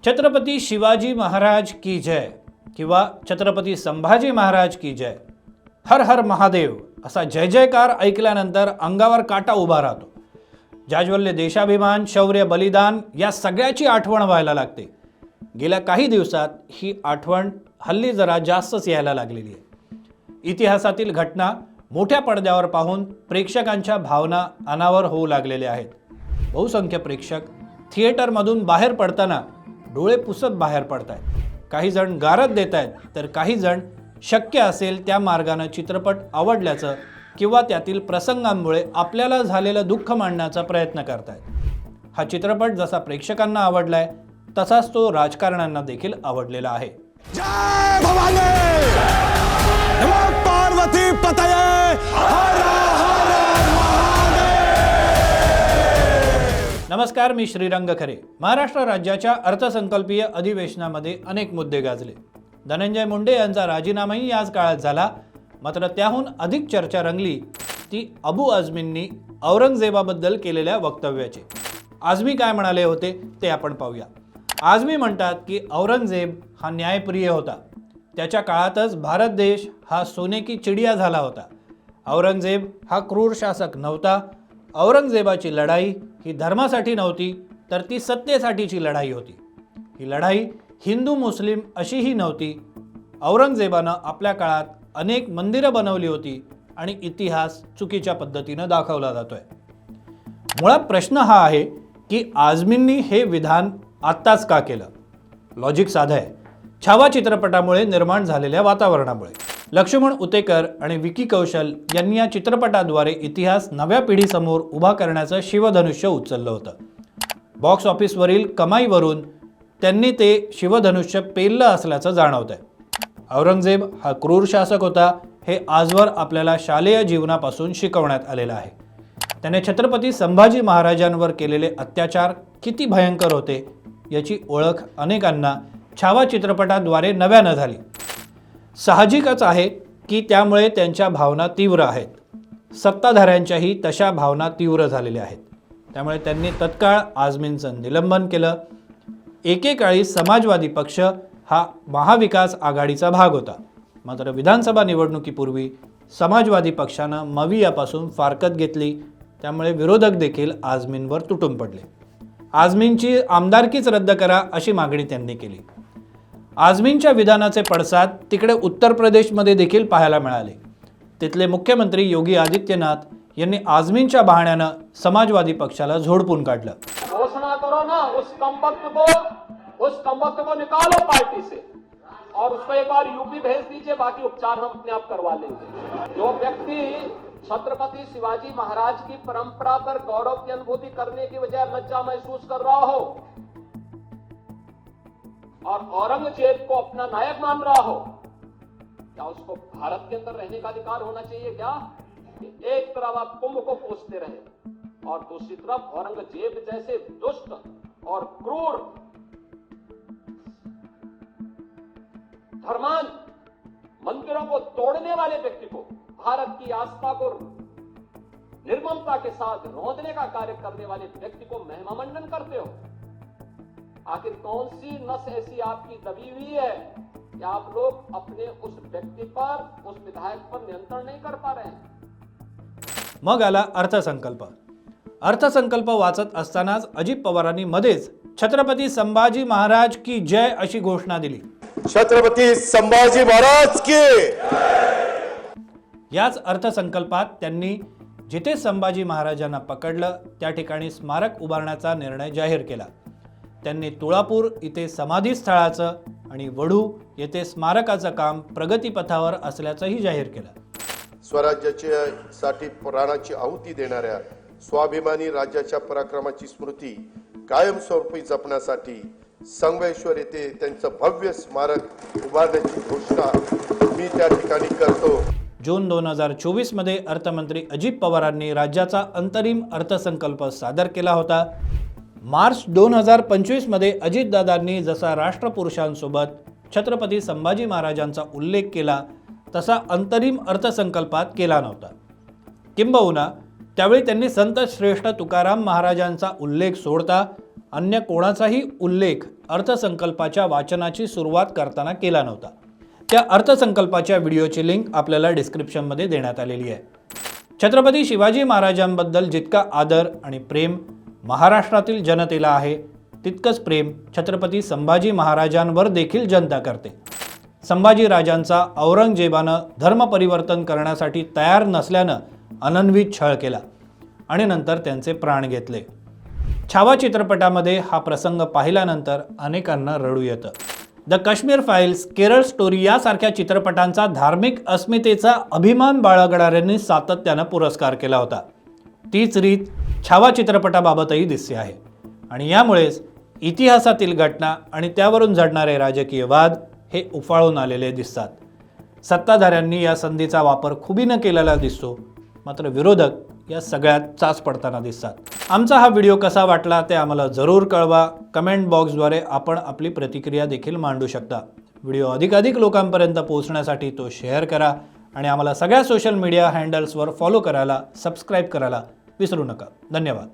छत्रपती शिवाजी महाराज की जय किंवा छत्रपती संभाजी महाराज की जय, हर हर महादेव असा जय जयकार ऐकल्यानंतर अंगावर काटा उभा राहतो। जाज्वल्य देशाभिमान, शौर्य, बलिदान या सगळ्याची आठवण व्हायला लागते। गेल्या काही दिवसात ही आठवण हल्ली जरा जास्तच यायला लागलेली आहे। इतिहासातील घटना मोठ्या पडद्यावर पाहून प्रेक्षकांच्या भावना अनावर होऊ लागलेल्या आहेत। बहुसंख्य प्रेक्षक थिएटरमधून बाहेर पडताना डोळे पुसत बाहेर पडतायत। काही जण गारद देत आहेत, तर काही जण शक्य असेल त्या मार्गाने चित्रपट आवडल्याचं किंवा त्यातील प्रसंगांमुळे आपल्याला झालेलं दुःख मांडण्याचा प्रयत्न करतायत। हा चित्रपट जसा प्रेक्षकांना आवडलाय तसाच तो राजकारण्यांना देखील आवडलेला आहे। जय भवानी, नमो पार्वती पतये, हर हर महादेव। नमस्कार, मी श्रीरंग खरे। महाराष्ट्र राज्याच्या अर्थसंकल्पीय अधिवेशनामध्ये अनेक मुद्दे गाजले। धनंजय मुंडे यांचा राजीनामाही याच काळात झाला। मात्र त्याहून अधिक चर्चा रंगली ती अबू आझमींनी औरंगजेबाबद्दल केलेल्या वक्तव्याची। आझमी काय म्हणाले होते ते आपण पाहूया। आझमी म्हणतात की औरंगजेब हा न्यायप्रिय होता। त्याच्या काळातच भारत देश हा सोने की चिडिया झाला होता। औरंगजेब हा क्रूर शासक नव्हता। औरंगजेबाची लढाई ही धर्मासाठी नव्हती, तर ती सत्तेसाठीची लढाई होती। ही लढाई हिंदू मुस्लिम अशीही नव्हती। औरंगजेबानं आपल्या काळात अनेक मंदिरं बनवली होती आणि इतिहास चुकीच्या पद्धतीनं दाखवला जातोय। मुळात प्रश्न हा आहे की आझमींनी हे विधान आत्ताच का केलं? लॉजिक साधं आहे। छावा चित्रपटामुळे निर्माण झालेल्या वातावरणामुळे। लक्ष्मण उतेकर आणि विकी कौशल यांनी या चित्रपटाद्वारे इतिहास नव्या पिढीसमोर उभा करण्याचं शिवधनुष्य उचललं होतं। बॉक्स ऑफिसवरील कमाईवरून त्यांनी ते शिवधनुष्य पेललं असल्याचं जाणवतंय। औरंगजेब हा क्रूर शासक होता हे आजवर आपल्याला शालेय जीवनापासून शिकवण्यात आलेलं आहे। त्याने छत्रपती संभाजी महाराजांवर केलेले अत्याचार किती भयंकर होते याची ओळख अनेकांना छावा चित्रपटाद्वारे नव्यानं झाली। साहजिकच आहे की त्यामुळे त्यांच्या भावना तीव्र आहेत। सत्ताधाऱ्यांच्याही तशा भावना तीव्र झालेल्या आहेत। त्यामुळे त्यांनी तत्काळ आझमींचं निलंबन केलं। एकेकाळी समाजवादी पक्ष हा महाविकास आघाडीचा भाग होता। मात्र विधानसभा निवडणुकीपूर्वी समाजवादी पक्षानं मवियापासून फारकत घेतली। त्यामुळे विरोधक देखील आझमींवर तुटून पडले। आझमींची आमदारकीच रद्द करा अशी मागणी त्यांनी केली। आझमींच्या विधानाचे पडसाद तिकडे उत्तर प्रदेशमध्ये देखील पाहायला मिळाले। तिथले मुख्यमंत्री योगी आदित्यनाथ यांनी आझमींच्या बहाण्यानं समाजवादी पक्षाला झोडपून काढलं। घोषणा करो ना, उस कमबख्त को निकालो पार्टी से और उसको एक बार यूपी भेज दीजिए, बाकी उपचार हम अपने आप करवा लेंगे। जो व्यक्ति छत्रपति शिवाजी महाराज की परंपरा पर गौरव की अनुभूति करने की बजाय लज्जा महसूस कर रहा हो और औरंगजेब को अपना नायक मान रहा हो, क्या उसको भारत के अंदर रहने का अधिकार होना चाहिए? क्या एक तरफ आप कुंभ को कोसते रहे और दूसरी तरफ औरंगजेब जैसे दुष्ट और क्रूर धर्मान मंदिरों को तोड़ने वाले व्यक्ति को, भारत की आस्था को निर्ममता के साथ रौंदने का कार्य करने वाले व्यक्ति को महिमामंडन करते हो। आखिर कौन सी नस ऐसी आपकी दबी हुई है कि आप लोग अपने उस व्यक्ति पर, उस विधायक पर नियंत्रण नहीं कर पा रहे हैं? मग आला अर्थसंकल्प। अर्थसंकल्प वाचत असतानाच अजित पवारांनी मध्येच छत्रपती संभाजी महाराज की जय अशी घोषणा दिली। छत्रपती संभाजी महाराज की। याच अर्थसंकल्पात त्यांनी जिथे संभाजी महाराजांना पकडलं त्या ठिकाणी स्मारक उभारण्याचा निर्णय जाहीर केला। त्यांनी तुळापूर इथे समाधी स्थळाचं आणि वढू येथे स्मारकाचं काम प्रगतीपथावर असल्याचंही जाहीर केलं। स्वराज्यासाठी प्राणाची आहुती देणाऱ्या स्वाभिमानी राज्याच्या पराक्रमाची स्मृती कायमस्वरूपी जपण्यासाठी संगमेश्वर येथे त्यांचं भव्य स्मारक उभारण्याची घोषणा मी त्या ठिकाणी करतो। जून 2024 मध्ये अर्थमंत्री अजित पवारांनी राज्याचा अंतरिम अर्थसंकल्प सादर केला होता। मार्च 2025 मध्ये अजितदादांनी जसा राष्ट्रपुरुषांसोबत छत्रपती संभाजी महाराजांचा उल्लेख केला तसा अंतरिम अर्थसंकल्पात केला नव्हता। किंबहुना त्यावेळी त्यांनी संत श्रेष्ठ तुकाराम महाराजांचा उल्लेख सोडता अन्य कोणाचाही उल्लेख अर्थसंकल्पाच्या वाचनाची सुरुवात करताना केला नव्हता. त्या अर्थसंकल्पाच्या व्हिडिओची लिंक आपल्याला डिस्क्रिप्शनमध्ये देण्यात आलेली आहे. छत्रपती शिवाजी महाराजांबद्दल जितका आदर आणि प्रेम महाराष्ट्रातील जनतेला आहे, तितकंच प्रेम छत्रपती संभाजी महाराजांवर देखील जनता करते. संभाजी राजांचा औरंगजेबानं धर्मपरिवर्तन करण्यासाठी तयार नसल्यानं अनन्वित छळ केला आणि नंतर त्यांचे प्राण घेतले. छावा चित्रपटामध्ये हा प्रसंग पाहिल्यानंतर अनेकांना रडू येतं. The Kashmir files, Kerala story यासारख्या चित्रपटांचा धार्मिक अस्मितेचा अभिमान बाळगणाऱ्यांनी सातत्यानं पुरस्कार केला होता. तीच रीत छावा चित्रपटाबाबतही दिसते आहे आणि यामुळेच इतिहासातील घटना आणि त्यावरून झडणारे राजकीय वाद हे उफाळून आलेले दिसतात. सत्ताधाऱ्यांनी या संधीचा वापर खुबीनं केलेला दिसतो, मात्र विरोधक या सगळ्यात चाच पडताना दिसतात. आमचा हा व्हिडिओ कसा वाटला ते आम्हाला जरूर कळवा. कमेंट बॉक्सद्वारे आपण आपली प्रतिक्रिया देखील मांडू शकता. व्हिडिओ अधिकाधिक लोकांपर्यंत पोहोचण्यासाठी तो शेअर करा आणि आम्हाला सगळ्या सोशल मीडिया हँडल्सवर फॉलो करायला, सबस्क्राईब करायला विसरू नका. धन्यवाद.